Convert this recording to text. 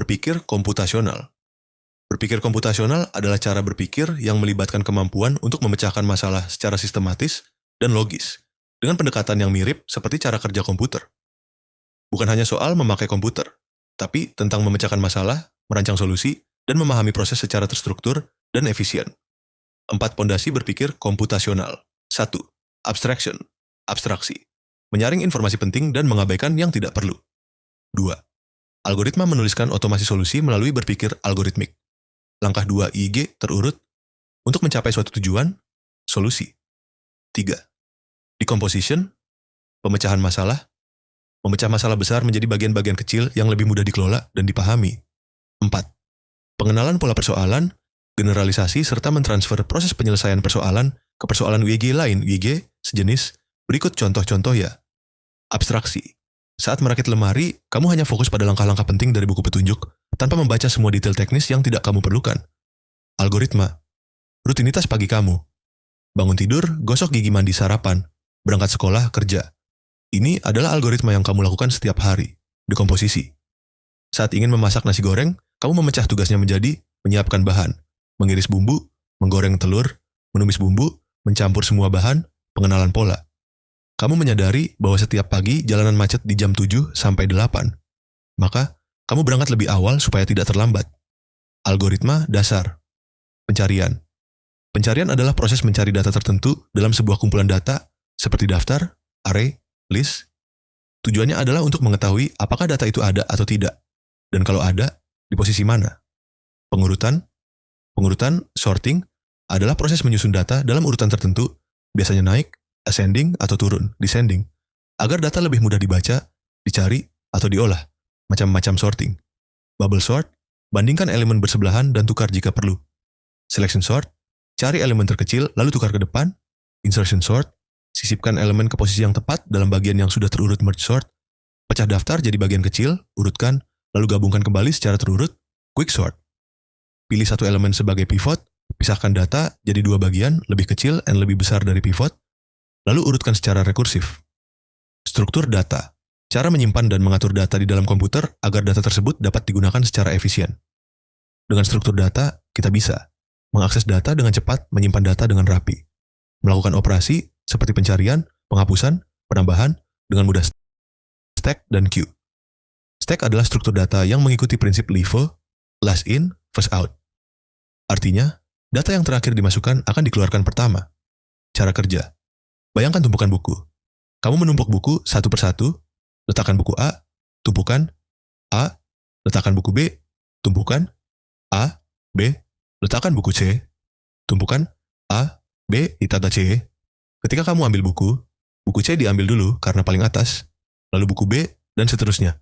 Berpikir komputasional. Berpikir komputasional adalah cara berpikir yang melibatkan kemampuan untuk memecahkan masalah secara sistematis dan logis, dengan pendekatan yang mirip seperti cara kerja komputer. Bukan hanya soal memakai komputer, tapi tentang memecahkan masalah, merancang solusi, dan memahami proses secara terstruktur dan efisien. 4 pondasi berpikir komputasional. 1. Abstraction, abstraksi. Menyaring informasi penting dan mengabaikan yang tidak perlu. 2. Algoritma menuliskan otomasi solusi melalui berpikir algoritmik. Langkah 2 IG terurut untuk mencapai suatu tujuan, solusi. 3. Decomposition, pemecahan masalah. Memecah masalah besar menjadi bagian-bagian kecil yang lebih mudah dikelola dan dipahami. 4. Pengenalan pola persoalan, generalisasi, serta mentransfer proses penyelesaian persoalan ke persoalan WG lain, WG sejenis. Berikut contoh-contoh ya. Abstraksi. Saat merakit lemari, kamu hanya fokus pada langkah-langkah penting dari buku petunjuk, tanpa membaca semua detail teknis yang tidak kamu perlukan. Algoritma. Rutinitas pagi kamu. Bangun tidur, gosok gigi, mandi, sarapan, berangkat sekolah, kerja. Ini adalah algoritma yang kamu lakukan setiap hari. Dekomposisi. Saat ingin memasak nasi goreng, kamu memecah tugasnya menjadi menyiapkan bahan, mengiris bumbu, menggoreng telur, menumis bumbu, mencampur semua bahan, pengenalan pola. Kamu menyadari bahwa setiap pagi jalanan macet di jam 7 sampai 8. Maka, kamu berangkat lebih awal supaya tidak terlambat. Algoritma dasar. Pencarian. Pencarian adalah proses mencari data tertentu dalam sebuah kumpulan data seperti daftar, array, list. Tujuannya adalah untuk mengetahui apakah data itu ada atau tidak, dan kalau ada, di posisi mana. Pengurutan. Pengurutan, sorting, adalah proses menyusun data dalam urutan tertentu, biasanya naik, ascending, atau turun, descending, agar data lebih mudah dibaca, dicari, atau diolah. Macam-macam sorting. Bubble sort, bandingkan elemen bersebelahan dan tukar jika perlu. Selection sort, cari elemen terkecil lalu tukar ke depan. Insertion sort, sisipkan elemen ke posisi yang tepat dalam bagian yang sudah terurut. Merge sort, pecah daftar jadi bagian kecil, urutkan, lalu gabungkan kembali secara terurut. Quick sort, pilih satu elemen sebagai pivot, pisahkan data jadi 2 bagian, lebih kecil dan lebih besar dari pivot, lalu urutkan secara rekursif. Struktur data, cara menyimpan dan mengatur data di dalam komputer agar data tersebut dapat digunakan secara efisien. Dengan struktur data, kita bisa mengakses data dengan cepat, menyimpan data dengan rapi, melakukan operasi seperti pencarian, penghapusan, penambahan dengan mudah. Stack dan queue. Stack adalah struktur data yang mengikuti prinsip LIFO, last in, first out. Artinya, data yang terakhir dimasukkan akan dikeluarkan pertama. Cara kerja. Bayangkan tumpukan buku. Kamu menumpuk buku satu persatu, letakkan buku A, tumpukan A, letakkan buku B, tumpukan A, B, letakkan buku C, tumpukan A, B, ditata C. Ketika kamu ambil buku C diambil dulu karena paling atas, lalu buku B, dan seterusnya.